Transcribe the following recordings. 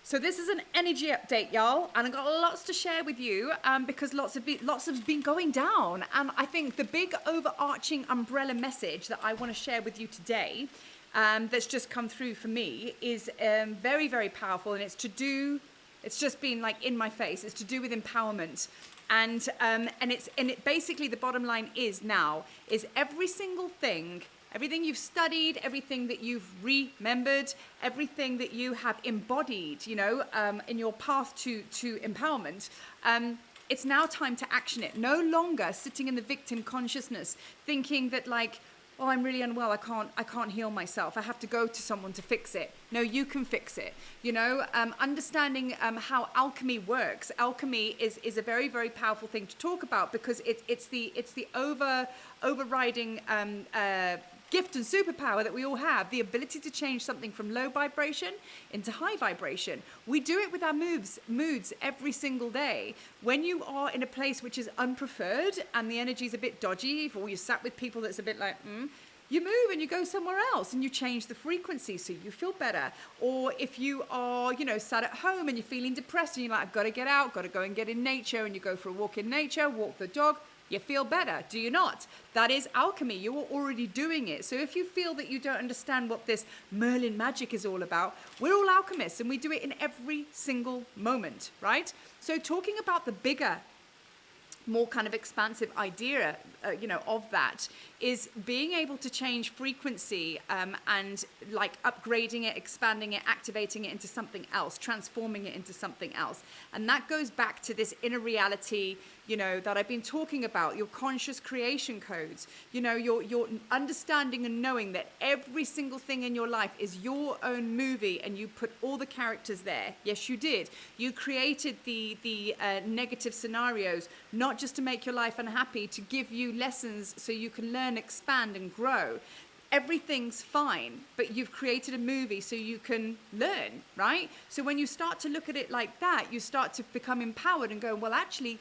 So this is an energy update, y'all, and I've got lots to share with you because lots have been going down. And I think the big overarching umbrella message that I want to share with you today, that's just come through for me, is very, very powerful, and it's just been like in my face. It's to do with empowerment, and it basically, the bottom line is every single thing. Everything you've studied, everything that you've remembered, everything that you have embodied, in your path to empowerment, it's now time to action it. No longer sitting in the victim consciousness, thinking that like, oh, I'm really unwell, I can't heal myself, I have to go to someone to fix it. No, you can fix it. Understanding how alchemy works. Alchemy is a very, very powerful thing to talk about because it's the overriding gift and superpower that we all have, the ability to change something from low vibration into high vibration. We do it with our moods every single day. When you are in a place which is unpreferred and the energy is a bit dodgy, or you sat with people that's a bit like, you move and you go somewhere else and you change the frequency so you feel better. Or if you are, sat at home and you're feeling depressed and you're like, I've got to get out, got to go and get in nature, and you go for a walk in nature, walk the dog, you feel better, do you not? That is alchemy. You are already doing it. So if you feel that you don't understand what this Merlin magic is all about, we're all alchemists and we do it in every single moment, right? So talking about the bigger, more kind of expansive idea, of that is being able to change frequency and like upgrading it, expanding it, activating it into something else, transforming it into something else. And that goes back to this inner reality, that I've been talking about, your conscious creation codes, your understanding and knowing that every single thing in your life is your own movie and you put all the characters there. Yes, you did. You created the negative scenarios, not just to make your life unhappy, to give you lessons so you can learn, expand and grow. Everything's fine, but you've created a movie so you can learn, right? So when you start to look at it like that, you start to become empowered and go, well, actually,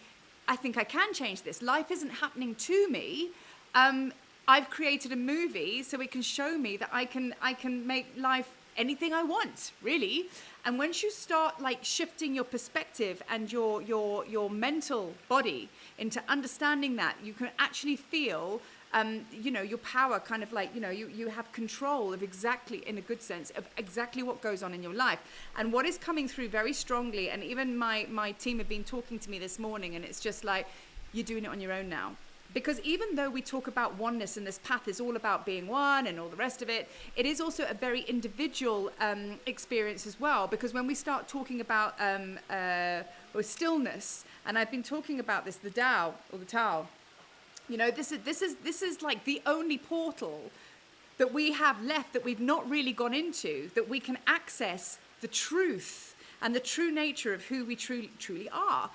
I think I can change this. Life isn't happening to me. I've created a movie so it can show me that I can make life anything I want, really. And once you start like shifting your perspective and your mental body into understanding that, you can actually feel your power kind of like, you have control of exactly, in a good sense, of exactly what goes on in your life. And what is coming through very strongly, and even my team have been talking to me this morning, and it's just like, you're doing it on your own now. Because even though we talk about oneness and this path is all about being one and all the rest of it, it is also a very individual experience as well. Because when we start talking about stillness, and I've been talking about this, the Tao or the Tao, this is like the only portal that we have left that we've not really gone into, that we can access the truth and the true nature of who we truly are,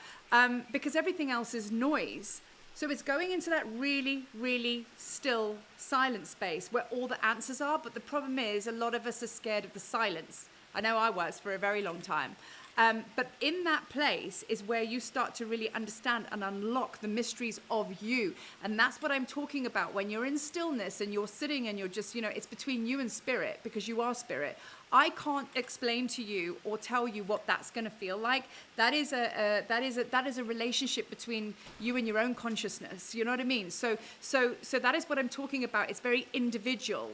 because everything else is noise. So it's going into that really, really still silent space where all the answers are. But the problem is a lot of us are scared of the silence. I know I was for a very long time. But in that place is where you start to really understand and unlock the mysteries of you. And that's what I'm talking about. When you're in stillness and you're sitting and you're just, it's between you and spirit, because you are spirit. I can't explain to you or tell you what that's going to feel like. That is a relationship between you and your own consciousness. You know what I mean? So that is what I'm talking about. It's very individual,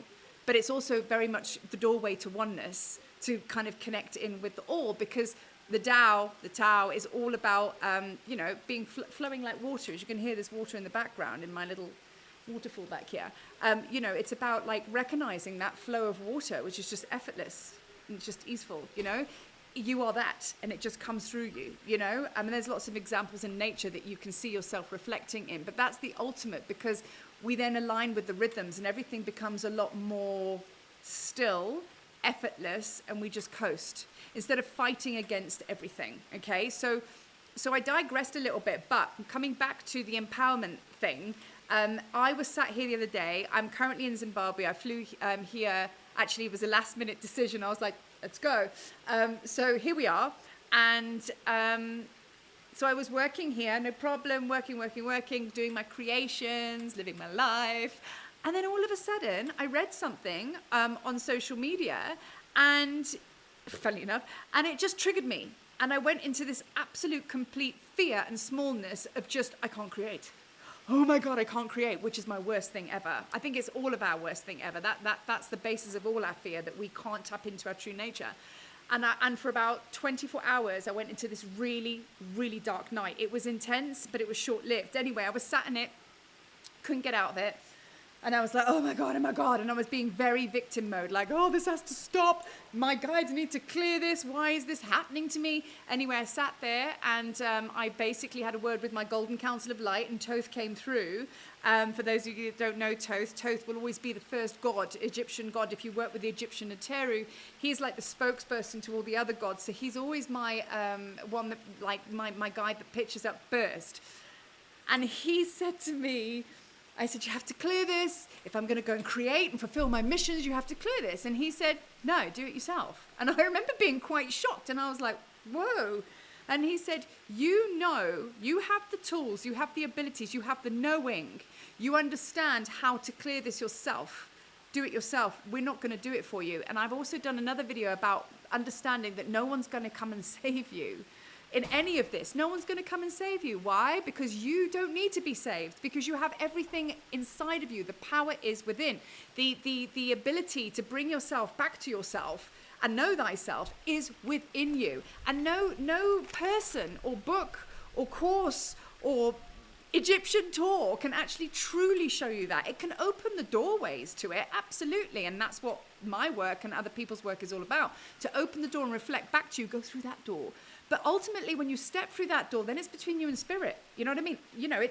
but it's also very much the doorway to oneness, to kind of connect in with the all, because the Tao is all about, being flowing like water. As you can hear, there's water in the background in my little waterfall back here. It's about like recognizing that flow of water, which is just effortless and just easeful. You are that, and it just comes through you. I mean, there's lots of examples in nature that you can see yourself reflecting in, but that's the ultimate, because we then align with the rhythms and everything becomes a lot more still, effortless, and we just coast instead of fighting against everything. Okay, so I digressed a little bit, but coming back to the empowerment thing, I was sat here the other day. I'm currently in Zimbabwe. I flew here. Actually, it was a last minute decision. I was like, let's go. So here we are. And so I was working here, no problem, working, doing my creations, living my life. And then all of a sudden, I read something on social media, and funny enough, and it just triggered me. And I went into this absolute complete fear and smallness of just, I can't create. Oh my God, I can't create, which is my worst thing ever. I think it's all of our worst thing ever. That's the basis of all our fear, that we can't tap into our true nature. And for about 24 hours, I went into this really, really dark night. It was intense, but it was short-lived. Anyway, I was sat in it, couldn't get out of it. And I was like, oh my God. And I was being very victim mode, like, oh, this has to stop. My guides need to clear this. Why is this happening to me? Anyway, I sat there and I basically had a word with my golden council of light, and Thoth came through. For those of you that don't know Thoth will always be the first god, Egyptian god. If you work with the Egyptian Ateru, he's like the spokesperson to all the other gods. So he's always my one that, like, my guide that pitches up first. And he said to me, I said, you have to clear this. If I'm going to go and create and fulfill my missions, you have to clear this. And he said, no, do it yourself. And I remember being quite shocked. And I was like, whoa. And he said, you know, you have the tools, you have the abilities, you have the knowing. You understand how to clear this yourself. Do it yourself. We're not going to do it for you. And I've also done another video about understanding that no one's going to come and save you. In any of this, no one's going to come and save you. Why? Because you don't need to be saved, because you have everything inside of you. The power is within. The ability to bring yourself back to yourself and know thyself is within you. And no person or book or course or Egyptian tour can actually truly show you that. It can open the doorways to it, absolutely. And that's what my work and other people's work is all about. To open the door and reflect back to you, go through that door. But ultimately, when you step through that door, then it's between you and spirit. You know what I mean? You know,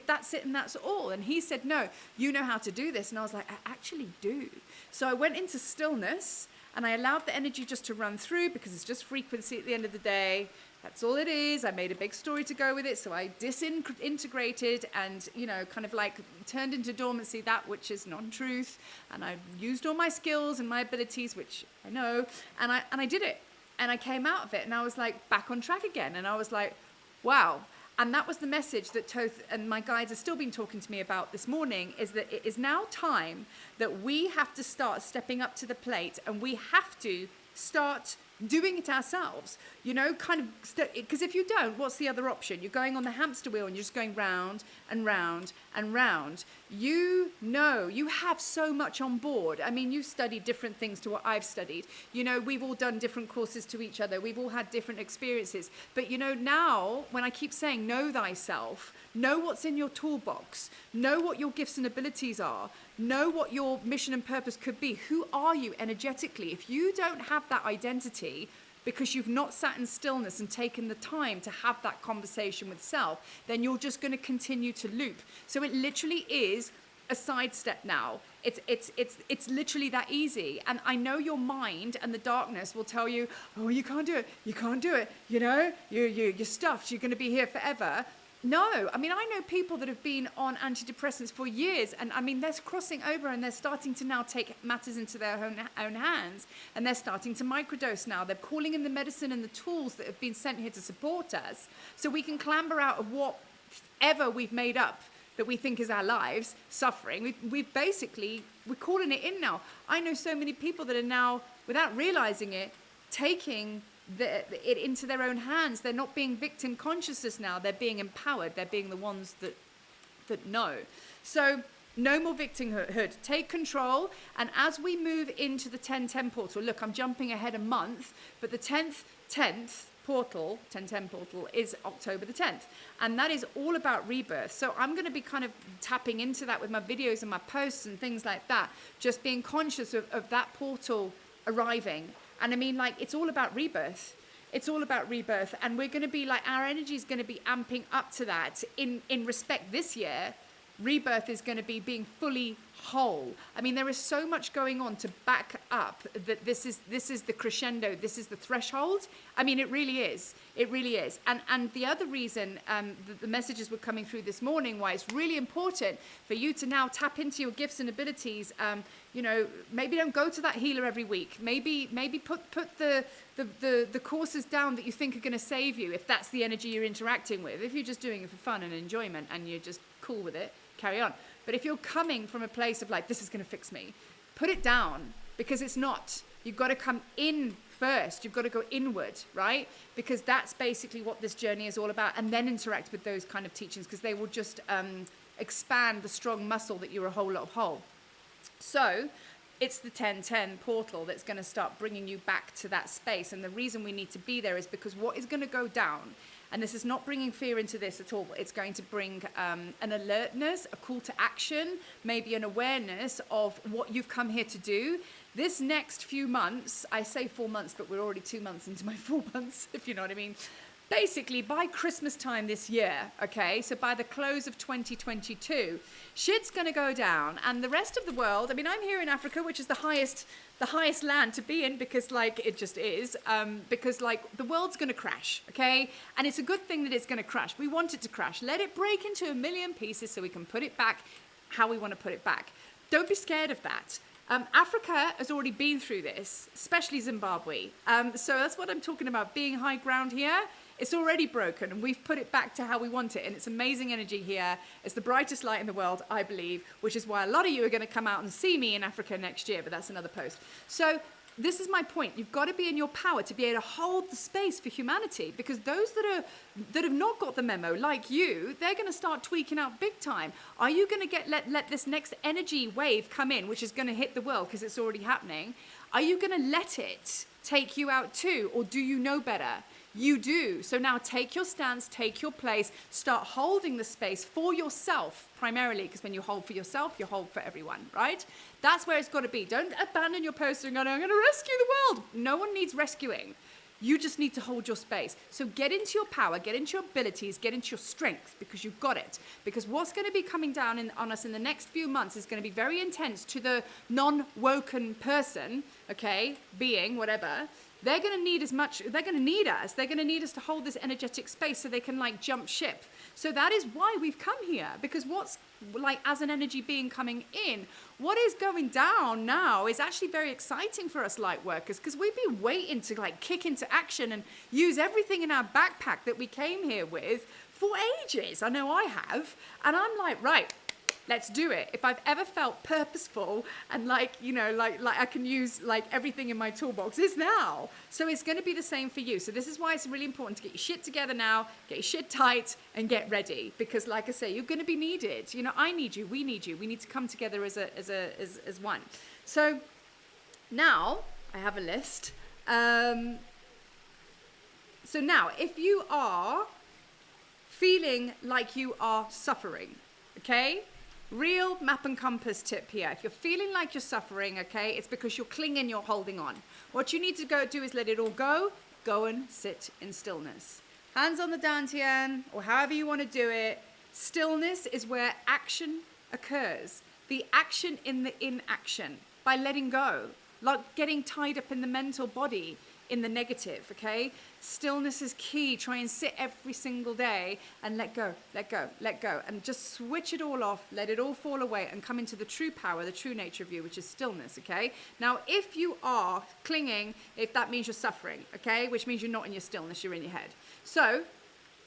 that's it and that's all. And he said, no, you know how to do this. And I was like, I actually do. So I went into stillness and I allowed the energy just to run through, because it's just frequency at the end of the day. That's all it is. I made a big story to go with it. So I disintegrated and, you know, kind of like turned into dormancy that which is non-truth. And I used all my skills and my abilities, which I know, and I did it. And I came out of it and I was like back on track again. And I was like, wow. And that was the message that Thoth and my guides have still been talking to me about this morning, is that it is now time that we have to start stepping up to the plate, and we have to start doing it ourselves, you know, kind of, because if you don't, what's the other option? You're going on the hamster wheel and you're just going round and round and round. You know, you have so much on board. I mean, you've studied different things to what I've studied. You know, we've all done different courses to each other. We've all had different experiences. But, you know, now when I keep saying know thyself, know what's in your toolbox, know what your gifts and abilities are, know what your mission and purpose could be. Who are you energetically? If you don't have that identity, because you've not sat in stillness and taken the time to have that conversation with self, then you're just going to continue to loop. So it literally is a sidestep now. It's literally that easy. And I know your mind and the darkness will tell you, oh, you can't do it. You can't do it. You know, you're stuffed. You're going to be here forever. No, I mean, I know people that have been on antidepressants for years, and I mean, they're crossing over and they're starting to now take matters into their own hands, and they're starting to microdose now. They're calling in the medicine and the tools that have been sent here to support us, so we can clamber out of whatever we've made up that we think is our lives, suffering. We're calling it in now. I know so many people that are now, without realizing it, taking it into their own hands. They're not being victim consciousness now. They're being empowered. They're being the ones that know. So no more victimhood. Take control. And as we move into the 1010 portal, look, I'm jumping ahead a month, but the 10th portal, 1010 portal, is October the 10th. And that is all about rebirth. So I'm going to be kind of tapping into that with my videos and my posts and things like that. Just being conscious of that portal arriving. And I mean, like, it's all about rebirth. It's all about rebirth. And we're going to be like, our energy is going to be amping up to that. In respect this year, rebirth is going to be being fully whole. I mean, there is so much going on to back up that this is the crescendo. This is the threshold. I mean, it really is. It really is. And the other reason the messages were coming through this morning, why it's really important for you to now tap into your gifts and abilities. You know, maybe don't go to that healer every week. Maybe put the courses down that you think are going to save you, if that's the energy you're interacting with. If you're just doing it for fun and enjoyment and you're just cool with it, carry on. But if you're coming from a place of like, this is going to fix me, put it down, because it's not. You've got to come in first. You've got to go inward, right? Because that's basically what this journey is all about. And then interact with those kind of teachings, because they will just expand the strong muscle that you're a whole lot of whole. So it's the 1010 portal that's going to start bringing you back to that space. And the reason we need to be there is because what is going to go down, and this is not bringing fear into this at all, it's going to bring an alertness, a call to action, maybe an awareness of what you've come here to do. This next few months, I say 4 months, but we're already 2 months into my 4 months, if you know what I mean. Basically, by Christmas time this year, okay, so by the close of 2022, shit's going to go down. And the rest of the world, I mean, I'm here in Africa, which is the highest land to be in, because, like, it just is, because, like, the world's going to crash, okay? And it's a good thing that it's going to crash. We want it to crash. Let it break into a million pieces so we can put it back how we want to put it back. Don't be scared of that. Africa has already been through this, especially Zimbabwe. So that's what I'm talking about, being high ground here. It's already broken, and we've put it back to how we want it. And it's amazing energy here. It's the brightest light in the world, I believe, which is why a lot of you are going to come out and see me in Africa next year, but that's another post. So this is my point. You've got to be in your power to be able to hold the space for humanity, because those that have not got the memo, like you, they're going to start tweaking out big time. Are you going to let this next energy wave come in, which is going to hit the world because it's already happening? Are you going to let it take you out too, or do you know better? You do. So now take your stance, take your place, start holding the space for yourself primarily, because when you hold for yourself, you hold for everyone, right? That's where it's got to be. Don't abandon your post and go, I'm going to rescue the world. No one needs rescuing. You just need to hold your space. So get into your power, get into your abilities, get into your strength, because you've got it. Because what's going to be coming down on us in the next few months is going to be very intense to the non-woken person, okay, being, whatever. They're going to need they're going to need us. They're going to need us to hold this energetic space so they can, like, jump ship. So that is why we've come here, because what's, like, as an energy being coming in, what is going down now is actually very exciting for us light workers, because we've been waiting to, like, kick into action and use everything in our backpack that we came here with for ages. I know I have. And I'm like, right, let's do it. If I've ever felt purposeful and, like, you know, like I can use, like, everything in my toolbox, is now. So it's going to be the same for you. So this is why it's really important to get your shit together now, get your shit tight, and get ready. Because, like I say, you're going to be needed. You know, I need you. We need you. We need to come together as one. So now I have a list. So now, if you are feeling like you are suffering, okay? Real map and compass tip here. If you're feeling like you're suffering, okay, it's because you're clinging, you're holding on. What you need to go do is let it all go. Go and sit in stillness. Hands on the dantian, or however you want to do it. Stillness is where action occurs. The action in the inaction, by letting go. Like getting tied up in the mental body in the negative, okay? Stillness is key. Try and sit every single day and let go, let go, let go. And just switch it all off, let it all fall away, and come into the true power, the true nature of you, which is stillness, okay? Now, if you are clinging, if that means you're suffering, okay? Which means you're not in your stillness, you're in your head. So,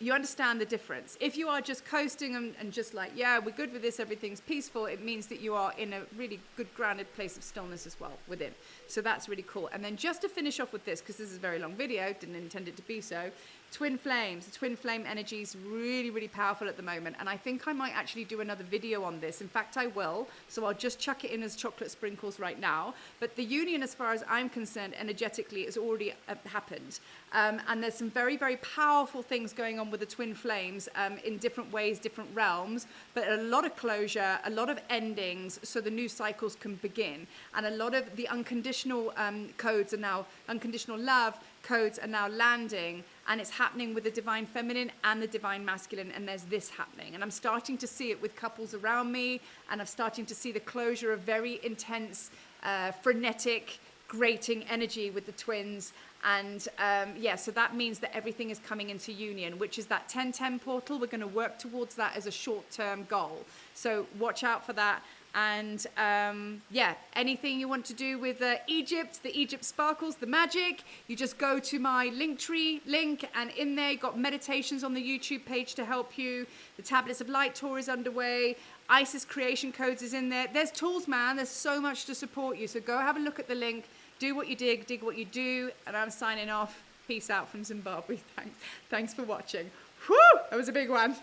you understand the difference. If you are just coasting and just like, yeah, we're good with this, everything's peaceful, it means that you are in a really good grounded place of stillness as well within. So that's really cool. And then just to finish off with this, because this is a very long video, didn't intend it to be so, twin flames. The twin flame energy is really, really powerful at the moment. And I think I might actually do another video on this. In fact, I will. So I'll just chuck it in as chocolate sprinkles right now. But the union, as far as I'm concerned, energetically, has already happened. And there's some very, very powerful things going on with the twin flames in different ways, different realms. But a lot of closure, a lot of endings, so the new cycles can begin. And a lot of the unconditional codes are now, unconditional love codes are now landing. And it's happening with the divine feminine and the divine masculine, and there's this happening. And I'm starting to see it with couples around me, and I'm starting to see the closure of very intense, frenetic, grating energy with the twins. And yeah, so that means that everything is coming into union, which is that 1010 portal. We're going to work towards that as a short-term goal. So watch out for that. And yeah, anything you want to do with Egypt, the Egypt sparkles, the magic, you just go to my Linktree link, and in there you've got meditations on the YouTube page to help you. The Tablets of Light tour is underway. Isis creation codes is in there. There's tools, man. There's so much to support you. So go have a look at the link. Do what you dig what you do. And I'm signing off. Peace out from Zimbabwe. Thanks for watching. Whew, that was a big one.